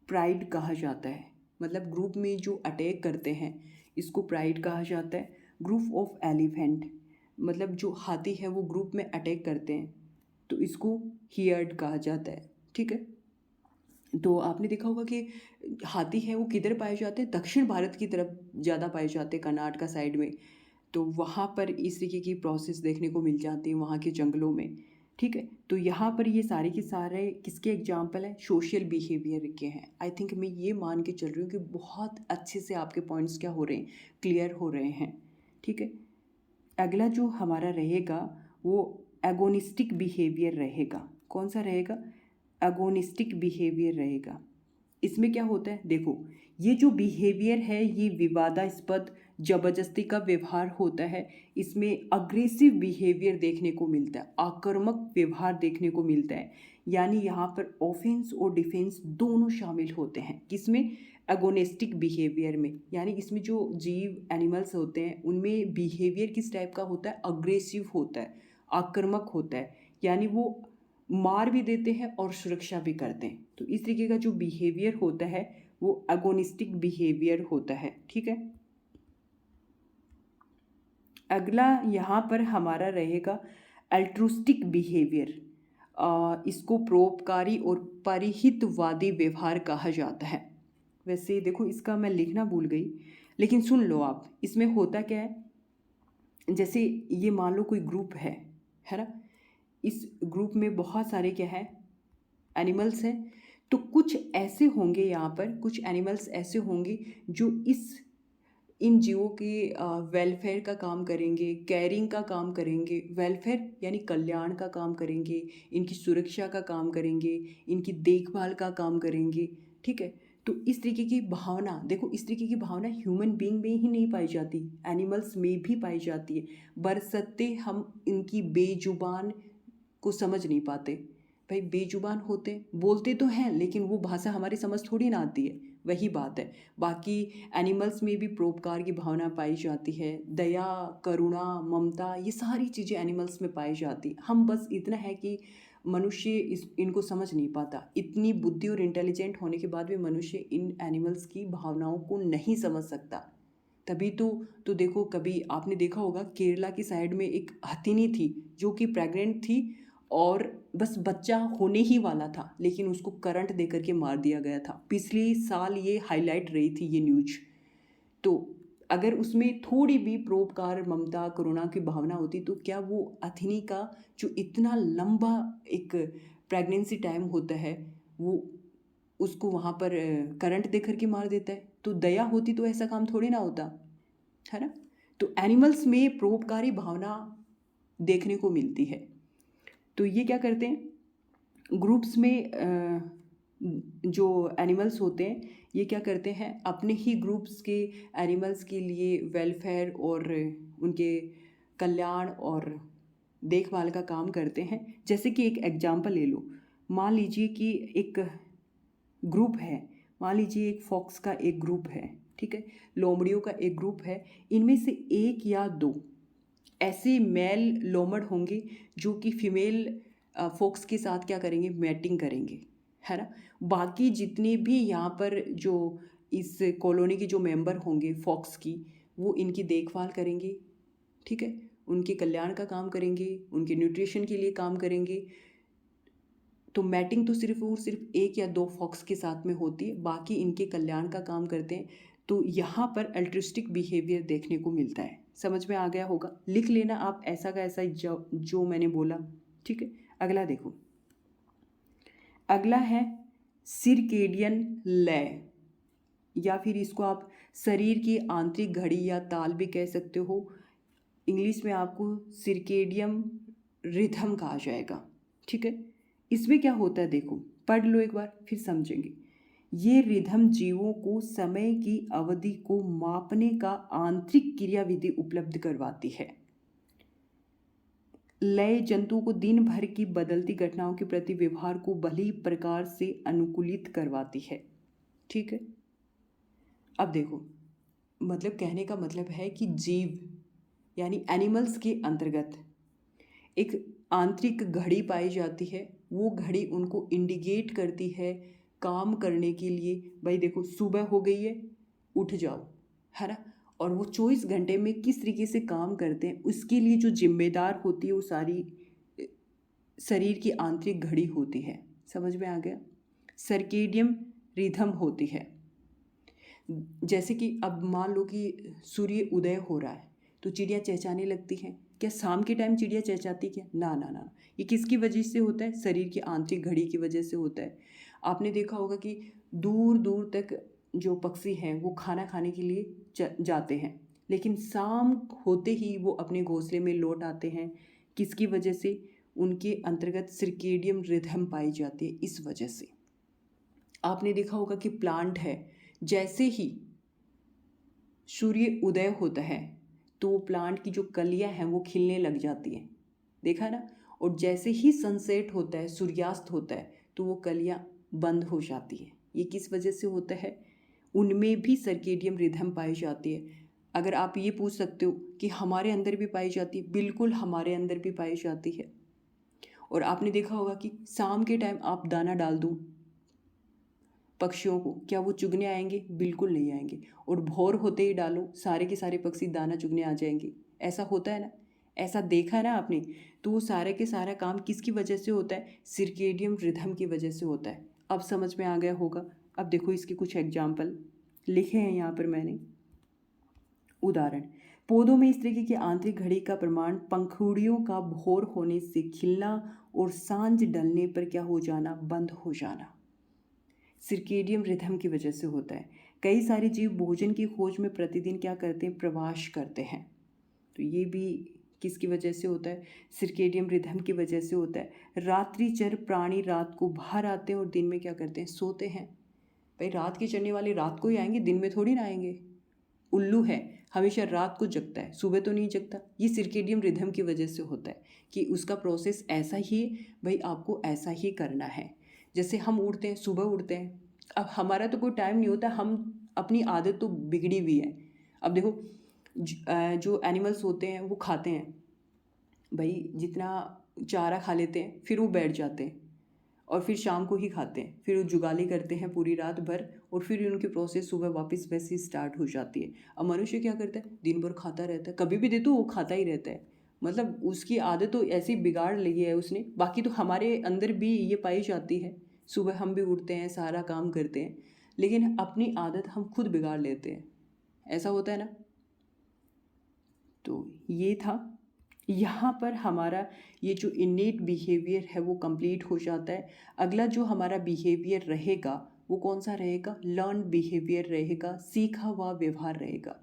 प्राइड कहा जाता है। मतलब ग्रुप में जो अटैक करते हैं इसको प्राइड कहा जाता है। ग्रुप ऑफ एलिफेंट, मतलब जो हाथी है वो ग्रुप में अटैक करते हैं तो इसको हियर्ड कहा जाता है, ठीक है। तो आपने देखा होगा कि हाथी है वो किधर पाए जाते हैं, दक्षिण भारत की तरफ ज़्यादा पाए जाते हैं, कर्नाटका साइड में। तो वहाँ पर इस तरीके की प्रोसेस देखने को मिल जाती है वहाँ के जंगलों में, ठीक है। तो यहाँ पर ये सारे के सारे किसके एग्जाम्पल हैं, सोशल बिहेवियर के हैं। आई थिंक मैं ये मान के चल रही हूँ कि बहुत अच्छे से आपके पॉइंट्स क्या हो रहे हैं, क्लियर हो रहे हैं, ठीक है। अगला जो हमारा रहेगा वो एगोनिस्टिक बिहेवियर रहेगा। कौन सा रहेगा, एगोनिस्टिक बिहेवियर रहेगा। इसमें क्या होता है, देखो ये जो बिहेवियर है ये विवादास्पद जबरदस्ती का व्यवहार होता है। इसमें अग्रेसिव बिहेवियर देखने को मिलता है, आक्रामक व्यवहार देखने को मिलता है। यानी यहाँ पर ऑफेंस और डिफेंस दोनों शामिल होते हैं। किसमें, एगोनिस्टिक बिहेवियर में। यानी इसमें जो जीव एनिमल्स होते हैं उनमें बिहेवियर किस टाइप का होता है, अग्रेसिव होता है, आक्रामक होता है। यानी वो मार भी देते हैं और सुरक्षा भी करते हैं। तो इस तरीके का जो बिहेवियर होता है वो एगोनिस्टिक बिहेवियर होता है, ठीक है। अगला यहाँ पर हमारा रहेगा अल्ट्रुस्टिक बिहेवियर। इसको परोपकारी और परिहितवादी व्यवहार कहा जाता है। वैसे देखो इसका मैं लिखना भूल गई, लेकिन सुन लो आप, इसमें होता क्या है, जैसे ये मान लो कोई ग्रुप है ना। इस ग्रुप में बहुत सारे क्या है, एनिमल्स हैं। तो कुछ ऐसे होंगे यहाँ पर, कुछ एनिमल्स ऐसे होंगे जो इन जीवों के वेलफेयर का काम करेंगे, केयरिंग का काम करेंगे। वेलफेयर यानी कल्याण का काम करेंगे, इनकी सुरक्षा का काम करेंगे, इनकी देखभाल का काम करेंगे, ठीक है। तो इस तरीके की भावना, देखो इस तरीके की भावना ह्यूमन बीइंग में ही नहीं पाई जाती, एनिमल्स में भी पाई जाती है। बरसते हम इनकी बेजुबान को समझ नहीं पाते। भाई बेजुबान होते, बोलते तो हैं लेकिन वो भाषा हमारी समझ थोड़ी ना आती है, वही बात है। बाकी एनिमल्स में भी परोपकार की भावना पाई जाती है, दया, करुणा, ममता, ये सारी चीज़ें एनिमल्स में पाई जाती। हम बस इतना है कि मनुष्य इनको समझ नहीं पाता। इतनी बुद्धि और इंटेलिजेंट होने के बाद भी मनुष्य इन एनिमल्स की भावनाओं को नहीं समझ सकता। तभी तो देखो, कभी आपने देखा होगा केरला की साइड में एक हथिनी थी जो कि प्रेग्नेंट थी और बस बच्चा होने ही वाला था, लेकिन उसको करंट दे करके मार दिया गया था। पिछले साल ये हाईलाइट रही थी ये न्यूज। तो अगर उसमें थोड़ी भी परोपकार, ममता, करुणा की भावना होती तो क्या वो हथिनी का जो इतना लंबा एक प्रेगनेंसी टाइम होता है वो उसको वहाँ पर करंट दे करके मार देता है। तो दया होती तो ऐसा काम थोड़ी ना होता, है ना। तो एनिमल्स में परोपकारी भावना देखने को मिलती है। तो ये क्या करते हैं, ग्रुप्स में जो एनिमल्स होते हैं ये क्या करते हैं, अपने ही ग्रुप्स के एनिमल्स के लिए वेलफेयर और उनके कल्याण और देखभाल का काम करते हैं। जैसे कि एक एग्जांपल ले लो, मान लीजिए कि एक ग्रुप है, मान लीजिए एक फॉक्स का एक ग्रुप है, ठीक है, लोमड़ियों का एक ग्रुप है। इनमें से एक या दो ऐसे मेल लोमड़ होंगे जो कि फीमेल फॉक्स के साथ क्या करेंगे, मैटिंग करेंगे, है ना। बाकी जितने भी यहाँ पर जो इस कॉलोनी के जो मेंबर होंगे फॉक्स की, वो इनकी देखभाल करेंगे, ठीक है, उनके कल्याण का काम करेंगे, उनके न्यूट्रिशन के लिए काम करेंगे। तो मैटिंग तो सिर्फ और सिर्फ एक या दो फॉक्स के साथ में होती है, बाकी इनके कल्याण का काम करते हैं। तो यहाँ पर अल्ट्रिस्टिक बिहेवियर देखने को मिलता है। समझ में आ गया होगा, लिख लेना आप ऐसा का ऐसा जो मैंने बोला, ठीक है। अगला देखो, अगला है सिरकेडियन लय, या फिर इसको आप शरीर की आंतरिक घड़ी या ताल भी कह सकते हो। इंग्लिश में आपको सिरकेडियम रिथम कहा जाएगा, ठीक है। इसमें क्या होता है, देखो पढ़ लो एक बार फिर समझेंगे। ये रिधम जीवों को समय की अवधि को मापने का आंतरिक क्रियाविधि उपलब्ध करवाती है। लय जंतु को दिन भर की बदलती घटनाओं के प्रति व्यवहार को भली प्रकार से अनुकूलित करवाती है, ठीक है। अब देखो, मतलब कहने का मतलब है कि जीव यानी एनिमल्स के अंतर्गत एक आंतरिक घड़ी पाई जाती है। वो घड़ी उनको इंडिकेट करती है काम करने के लिए। भाई देखो सुबह हो गई है, उठ जाओ, है ना। और वो 24 घंटे में किस तरीके से काम करते हैं उसके लिए जो जिम्मेदार होती है वो सारी शरीर की आंतरिक घड़ी होती है। समझ में आ गया, सर्केडियम रिथम होती है। जैसे कि अब मान लो कि सूर्य उदय हो रहा है, तो चिड़िया चहचहाने लगती हैं। क्या शाम के टाइम चिड़िया चहचहाती क्या? ना ना ना, ये किसकी वजह से होता है? शरीर की आंतरिक घड़ी की वजह से होता है। आपने देखा होगा कि दूर दूर तक जो पक्षी हैं वो खाना खाने के लिए जाते हैं, लेकिन शाम होते ही वो अपने घोंसले में लौट आते हैं। किसकी वजह से? उनके अंतर्गत सर्केडियम रिदम पाई जाती है, इस वजह से। आपने देखा होगा कि प्लांट है, जैसे ही सूर्य उदय होता है तो प्लांट की जो कलियां हैं वो खिलने लग जाती हैं, देखा ना। और जैसे ही सनसेट होता है, सूर्यास्त होता है, तो वो कलियां बंद हो जाती हैं। ये किस वजह से होता है? उनमें भी सर्केडियम रिदम पाई जाती है। अगर आप ये पूछ सकते हो कि हमारे अंदर भी पाई जाती है, बिल्कुल हमारे अंदर भी पाई जाती है। और आपने देखा होगा कि शाम के टाइम आप दाना डाल दो पक्षियों को, क्या वो चुगने आएंगे? बिल्कुल नहीं आएंगे। और भोर होते ही डालो, सारे के सारे पक्षी दाना चुगने आ जाएंगे। ऐसा होता है ना, ऐसा देखा है ना आपने। तो वो सारे के सारा काम किसकी वजह से होता है? सर्केडियम रिदम की वजह से होता है। अब समझ में आ गया होगा। अब देखो इसके कुछ एग्जाम्पल लिखे हैं यहाँ पर मैंने। उदाहरण, पौधों में इस तरीके की आंतरिक घड़ी का प्रमाण पंखुड़ियों का भोर होने से खिलना और सांझ ढलने पर क्या हो जाना? बंद हो जाना। सर्केडियम रिदम की वजह से होता है। कई सारे जीव भोजन की खोज में प्रतिदिन क्या करते हैं? प्रवास करते हैं। तो ये भी किसकी वजह से होता है? सर्केडियम रिदम की वजह से होता है। रात्रिचर प्राणी रात को बाहर आते हैं और दिन में क्या करते हैं? सोते हैं। भाई रात के चरने वाले रात को ही आएंगे, दिन में थोड़ी ना आएंगे। उल्लू है, हमेशा रात को जगता है, सुबह तो नहीं जगता। ये सर्केडियम रिदम की वजह से होता है कि उसका प्रोसेस ऐसा ही, भाई आपको ऐसा ही करना है। जैसे हम उठते हैं, सुबह उठते हैं, अब हमारा तो कोई टाइम नहीं होता, हम अपनी आदत तो बिगड़ी हुई है। अब देखो जो एनिमल्स होते हैं वो खाते हैं, भाई जितना चारा खा लेते हैं, फिर वो बैठ जाते हैं और फिर शाम को ही खाते हैं, फिर वो जुगाली करते हैं पूरी रात भर, और फिर उनकी प्रोसेस सुबह वापस वैसे ही स्टार्ट हो जाती है। अब मनुष्य क्या करता है? दिन भर खाता रहता है, कभी भी दे तो वो खाता ही रहता है। मतलब उसकी आदत तो ऐसी बिगाड़ ली है उसने। बाकी तो हमारे अंदर भी ये पाई जाती है। सुबह हम भी उठते हैं, सारा काम करते हैं, लेकिन अपनी आदत हम खुद बिगाड़ लेते हैं। ऐसा होता है ना। तो ये था। यहाँ पर हमारा ये जो इनेट बिहेवियर है वो कंप्लीट हो जाता है। अगला जो हमारा बिहेवियर रहेगा वो कौन सा रहेगा? लर्न बिहेवियर रहेगा, सीखा हुआ व्यवहार रहेगा।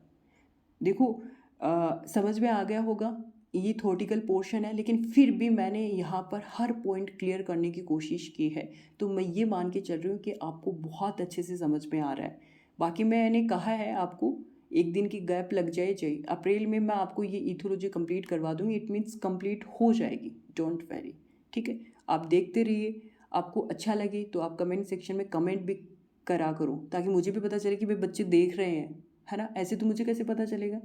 देखो समझ में आ गया होगा। ये थ्योरेटिकल पोर्शन है, लेकिन फिर भी मैंने यहाँ पर हर पॉइंट क्लियर करने की कोशिश की है। तो मैं ये मान के चल रही हूँ कि आपको बहुत अच्छे से समझ में आ रहा है। बाकी मैंने कहा है आपको एक दिन की गैप लग जाए, अप्रैल में मैं आपको ये इथोलॉजी कंप्लीट करवा दूँगी। इट मीन्स कंप्लीट हो जाएगी, डोंट वरी। ठीक है, आप देखते रहिए। आपको अच्छा लगे तो आप कमेंट सेक्शन में कमेंट भी करा करो, ताकि मुझे भी पता चले कि भाई बच्चे देख रहे हैं, है ना। ऐसे तो मुझे कैसे पता चलेगा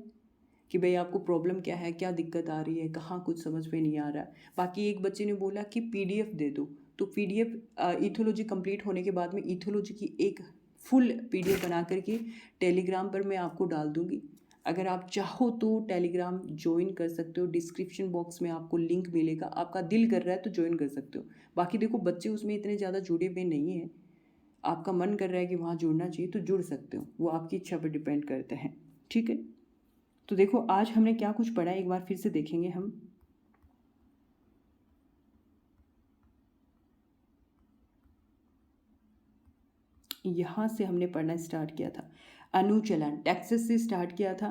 कि भाई आपको प्रॉब्लम क्या है, क्या दिक्कत आ रही है, कहाँ कुछ समझ में नहीं आ रहा है। बाकी एक बच्चे ने बोला कि पीडीएफ दे दो, तो पीडीएफ इथोलॉजी कंप्लीट होने के बाद में इथोलॉजी की एक फुल पीडीएफ बना करके टेलीग्राम पर मैं आपको डाल दूँगी। अगर आप चाहो तो टेलीग्राम ज्वाइन कर सकते हो, डिस्क्रिप्शन बॉक्स में आपको लिंक मिलेगा। आपका दिल कर रहा है तो ज्वाइन कर सकते हो। बाकी देखो बच्चे उसमें इतने ज़्यादा जुड़े हुए नहीं हैं, आपका मन कर रहा है कि वहाँ जुड़ना चाहिए तो जुड़ सकते हो, वो आपकी इच्छा पर डिपेंड करते हैं। ठीक है, तो देखो आज हमने क्या कुछ पढ़ा है, एक बार फिर से देखेंगे हम। यहाँ से हमने पढ़ना स्टार्ट किया था। अनुचलन टैक्सेस से स्टार्ट किया था।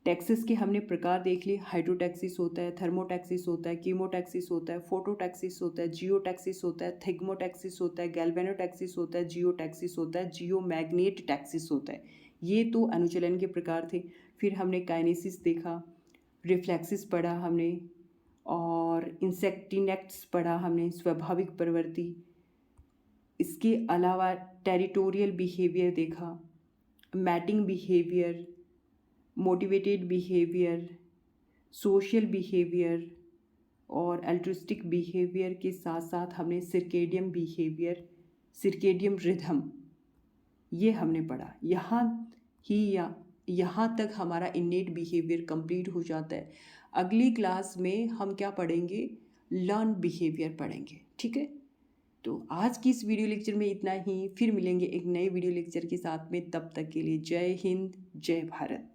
टैक्सेस के हमने प्रकार देख लिए। हाइड्रोटैक्सिस होता है, थर्मोटैक्सिस होता है, कीमोटैक्सिस होता है, फोटोटैक्सिस होता है, जियोटैक्सिस होता है, थिग्मोटैक्सिस होता है, गैल्वेनोटैक्सिस होता है, जियोटैक्सिस होता है, जियोमैग्नेट टैक्सिस होता है। ये तो अनुचलन के प्रकार थे। फिर हमने काइनेसिस देखा, रिफ्लेक्सिस पढ़ा हमने, और इंसेक्टिनेक्ट्स पढ़ा हमने, स्वाभाविक प्रवृत्ति। इसके अलावा टेरिटोरियल बिहेवियर देखा, mating behaviour, motivated behaviour, social behaviour, और अल्ट्रुस्टिक बिहेवियर के साथ साथ हमने सर्केडियम बिहेवियर, सर्केडियम रिदम, ये हमने पढ़ा। यहाँ तक हमारा इनेट बिहेवियर कंप्लीट हो जाता है। अगली क्लास में हम क्या पढ़ेंगे? लर्न बिहेवियर पढ़ेंगे। ठीक है, तो आज की इस वीडियो लेक्चर में इतना ही। फिर मिलेंगे एक नए वीडियो लेक्चर के साथ में। तब तक के लिए जय हिंद, जय भारत।